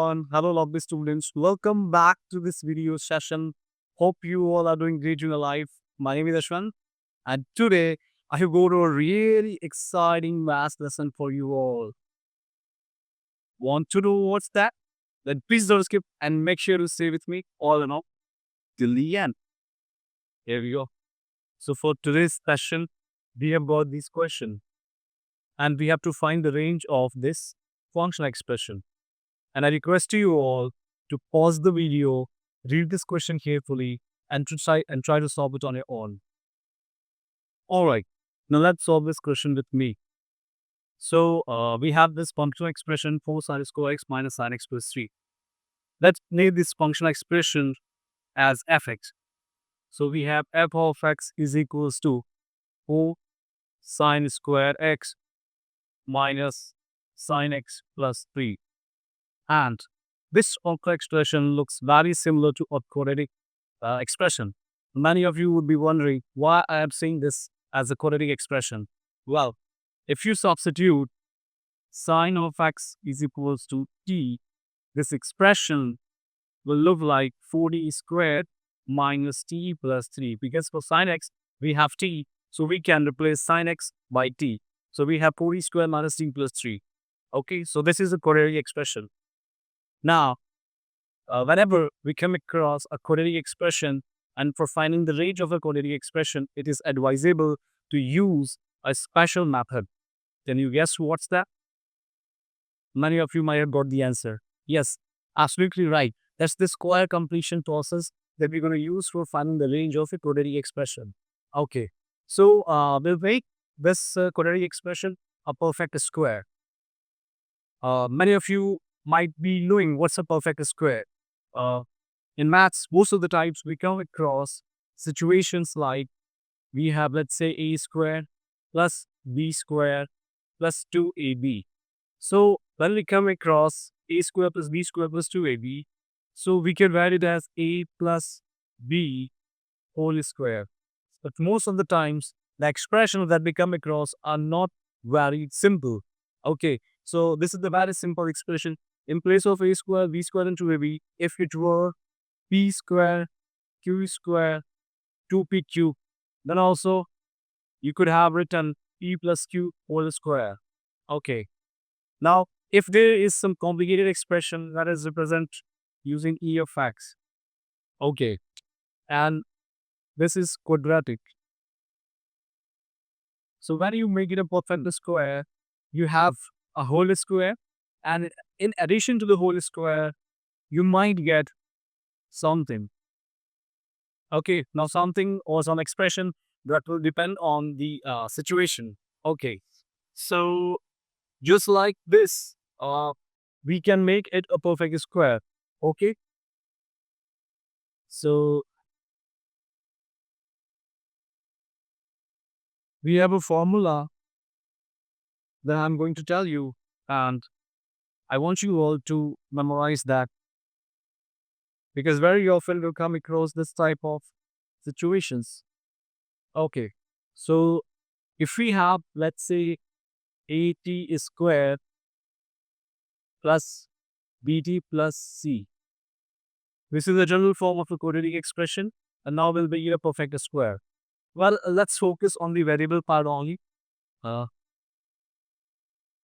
everyone. Hello, lovely students. Welcome back to this video session. Hope you all are doing great in your life. My name is Ashwan, and today I have got a really exciting math lesson for you all. Want to know what's that? Then please don't skip and make sure to stay with me all in all till the end. Here we go. So for today's session, we have got this question, and we have to find the range of this functional expression. And I request you all to pause the video, read this question carefully, and try to solve it on your own. All right, now let's solve this question with me. So we have this functional expression 4 sin square x minus sin x plus 3. Let's name this functional expression as fx. So we have f of x is equals to 4 sin square x minus sin x plus 3. And this functional expression looks very similar to a quadratic expression. Many of you would be wondering why I am saying this as a quadratic expression. Well, if you substitute sine of x is equals to t, this expression will look like 4t squared minus t plus 3. Because for sine x, we have t, so we can replace sine x by t. So we have 4t squared minus t plus 3. Okay, so this is a quadratic expression. Now, whenever we come across a quadratic expression, and for finding the range of a quadratic expression, it is advisable to use a special method. Can you guess what's that? Many of you might have got the answer. Yes, absolutely right. That's the square completion process that we're going to use for finding the range of a quadratic expression. Okay, so we'll make this quadratic expression a perfect square. Many of you might be knowing what's a perfect square. In maths, most of the times we come across situations like we have, let's say, a squared plus b squared plus 2ab. So when we come across a squared plus b squared plus 2ab, so we can write it as a plus b whole square. But most of the times, the expressions that we come across are not very simple. Okay, so this is the very simple expression. In place of a square, b square and 2ab, if it were p square, q square, 2pq, then also you could have written p plus q whole square. Okay. Now, if there is some complicated expression that is represented using e of x, okay, and this is quadratic. So when you make it a perfect square, you have a whole square, and in addition to the whole square, you might get something. Okay, now something or some expression that will depend on the situation. Okay, so just like this, we can make it a perfect square. Okay, so we have a formula that I'm going to tell you, and I want you all to memorize that, because very often we'll come across this type of situations. Okay, so if we have, let's say, at squared plus bt plus c, this is the general form of a quadratic expression, and now we'll make it a perfect square. Well, let's focus on the variable part only.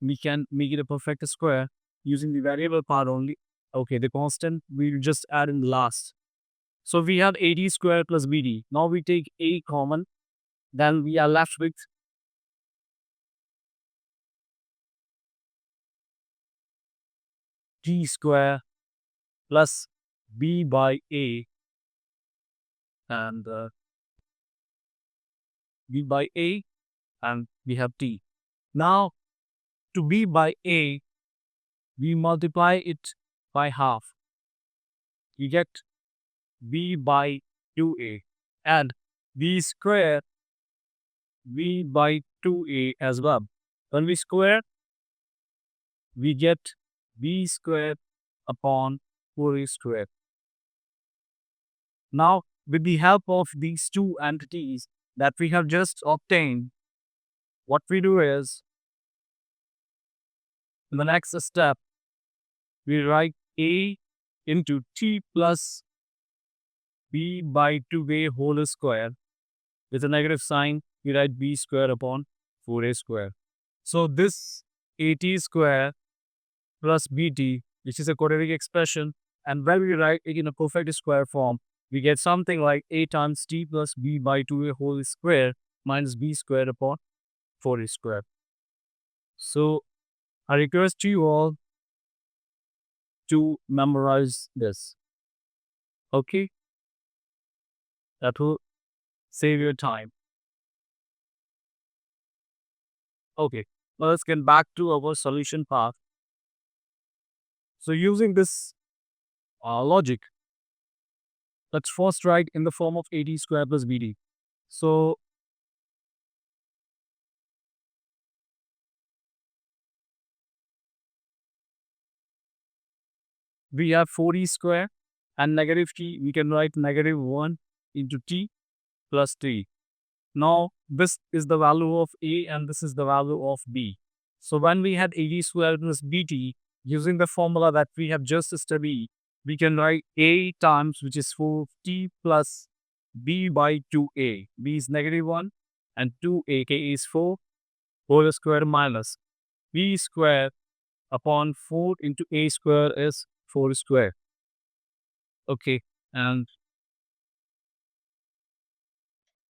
We can make it a perfect square using the variable part only. Okay, the constant we'll just add in last. So we have ad squared plus bd. Now we take a common, then we are left with t square plus b by a, and b by a, and we have t. Now to b by a, we multiply it by half. You get b by 2a, and b square b by 2a as well. When we square, we get b squared upon 4a squared. Now, with the help of these two entities that we have just obtained, what we do is, in the next step, we write a into t plus b by 2a whole square. With a negative sign, we write b square upon 4a square. So this at square plus bt, which is a quadratic expression, and when we write it in a perfect square form, we get something like a times t plus b by 2a whole square minus b square upon 4a square. So I request you all to memorize this. Okay? That will save your time. Okay, let's get back to our solution path. So using this logic, let's first write in the form of at square plus bd. So we have 4e square and negative t, we can write negative 1 into t plus t. Now this is the value of a and this is the value of b. So when we had at square plus bt, using the formula that we have just studied, we can write a times, which is 4t plus b by 2a. b is negative 1 and 2a, k is 4, whole square minus b square upon 4 into a square is 4 square. Okay, and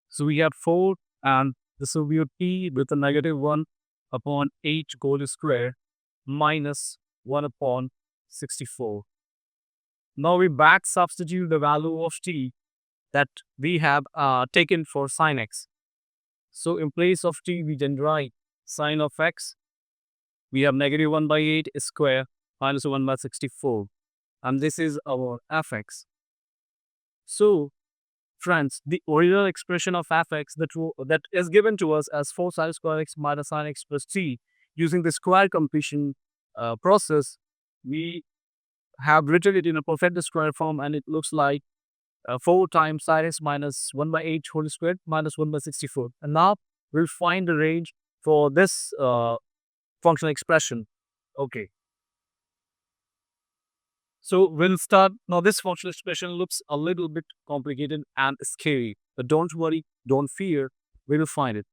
so we have 4 and this will be a t with a negative 1 upon 8 whole square minus 1 upon 64. Now we back substitute the value of t that we have taken for sine x. So in place of t, we then write sine of x. We have negative 1 by 8 square minus 1 by 64. And this is our fx. So friends, the original expression of fx that is given to us as 4 sine square x minus sine x plus t, using the square completion process, we have written it in a perfect square form, and it looks like 4 times sine x minus 1 by 8 whole squared minus 1 by 64. And now we'll find the range for this function expression. Okay. So we'll start. Now this function expression looks a little bit complicated and scary, but don't worry, don't fear, we will find it.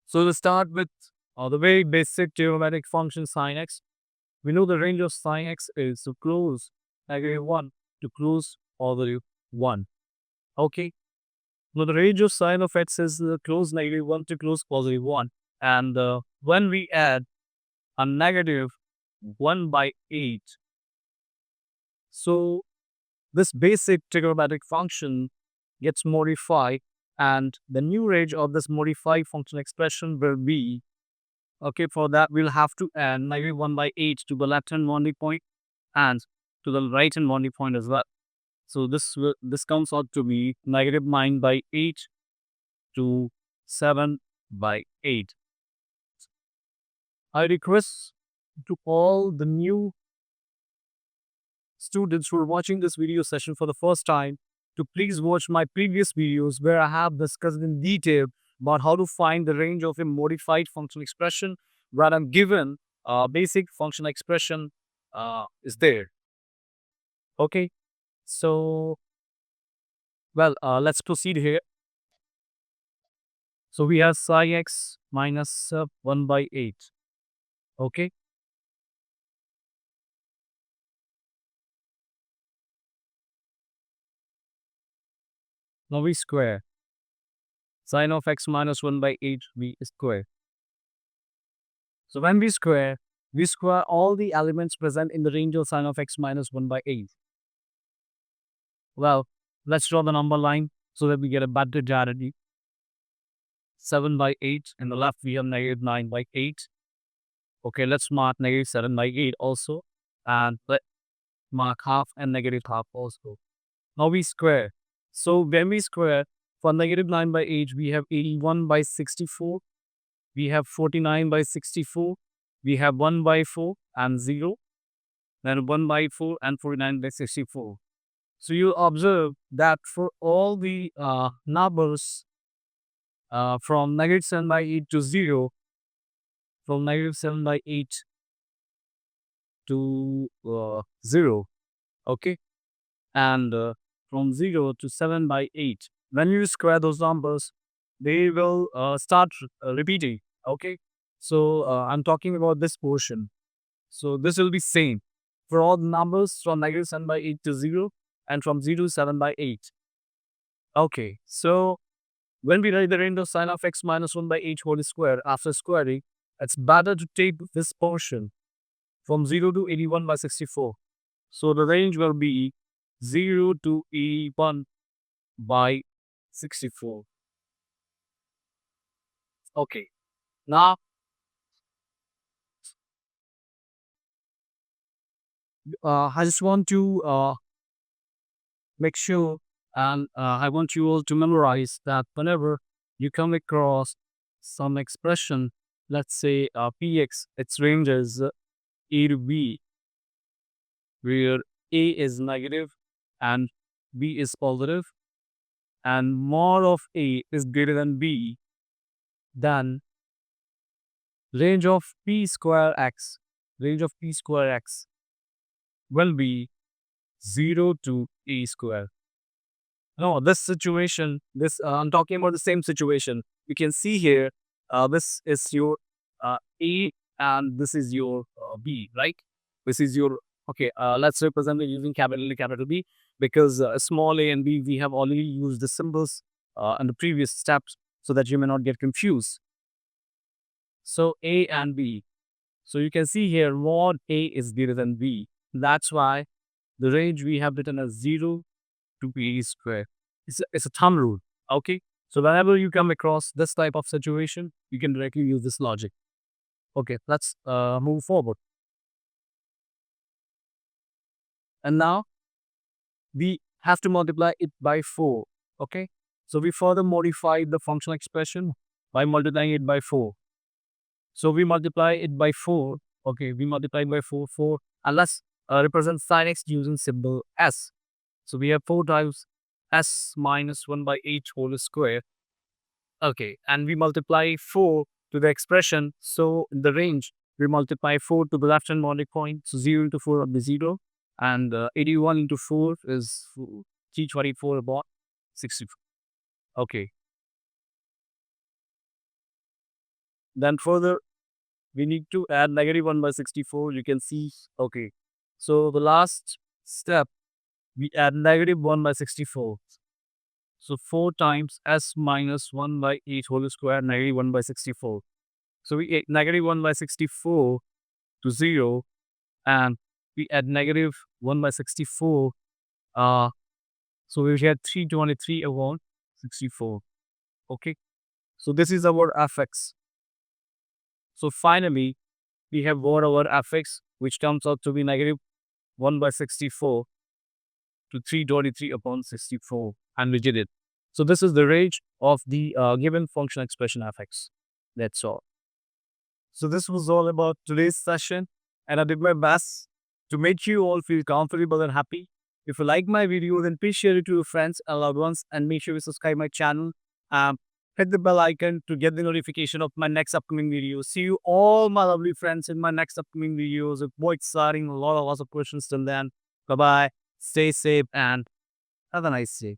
So we'll start with the very basic trigonometric function sine x. We know the range of sine x is to close negative 1 to close positive 1. Okay. Now the range of sine of x is close negative 1 to close positive 1. And when we add a negative 1 by 8, so this basic trigonometric function gets modified, and the new range of this modified function expression will be, okay, for that we'll have to add negative 1 by 8 to the left hand boundary point and to the right hand boundary point as well. So this comes out to be negative 9 by 8 to 7 by 8. I request to all the new students who are watching this video session for the first time to please watch my previous videos where I have discussed in detail about how to find the range of a modified functional expression where I'm given a basic functional expression is there. Okay, so let's proceed here. So we have psi x minus 1 by 8. Okay. Now we square. Sine of x minus 1 by 8 we square. So when we square all the elements present in the range of sine of x minus 1 by 8. Well, let's draw the number line so that we get a better clarity. 7 by 8. In the left we have negative 9 by 8. Okay, let's mark negative 7 by 8 also. And let mark half and negative half also. Now we square. So when we square, for negative 9 by 8, we have 81 by 64. We have 49 by 64. We have 1 by 4 and 0. Then 1 by 4 and 49 by 64. So you observe that for all the numbers from negative 7 by 8 to 0, from negative 7 by 8 to 0. Okay. And from 0 to 7 by 8. When you square those numbers, they will start repeating. Okay. So I'm talking about this portion. So this will be same for all the numbers from negative 7 by 8 to 0 and from 0 to 7 by 8. Okay. So when we write the range of sine of x minus 1 by 8 whole square after squaring, it's better to take this portion from 0 to 81 by 64. So the range will be 0 to 81 by 64. Okay. Now, I just want to make sure and I want you all to memorize that whenever you come across some expression, let's say px, its range is a to b, where a is negative and b is positive, and more of a is greater than b, then range of p square x, range of p square x will be 0 to a square. No, this situation, I'm talking about the same situation. You can see here, this is your A and this is your B, right? This is your, okay, let's represent it using capital A, capital B, because small a and B, we have already used the symbols in the previous steps so that you may not get confused. So A and B. So you can see here, mod A is greater than B. That's why the range we have written as 0 to b square. It's a thumb rule. Okay. So whenever you come across this type of situation, you can directly use this logic. Okay, let's move forward. And now we have to multiply it by 4. Okay. So we further modify the functional expression by multiplying it by 4. So we multiply it by 4. Okay, we multiply it by 4, and let's represent sin x using symbol s. So we have 4 times s minus 1 by 8 whole square. Okay, and we multiply 4 to the expression. So in the range, we multiply 4 to the left hand boundary point. So 0 into 4 will be 0. And 81 into 4 is 324 about 64. Okay. Then further, we need to add negative 1 by 64. You can see, okay. So the last step, we add negative 1 by 64. So 4 times s minus 1 by 8 whole square, negative 1 by 64. So we add negative 1 by 64 to 0, and we add negative 1 by 64. So we get 323 upon 64. Okay. So this is our fx. So finally, we have got our fx, which comes out to be negative 1 by 64 to 323 upon 64, and we did it. So this is the range of the given function expression fx. That's all. So this was all about today's session, and I did my best to make you all feel comfortable and happy. If you like my video, then please share it to your friends and loved ones, and make sure you subscribe my channel. Hit the bell icon to get the notification of my next upcoming video. See you all, my lovely friends, in my next upcoming videos. It's more exciting, lots of questions till then. Bye bye. Stay safe and have a nice day.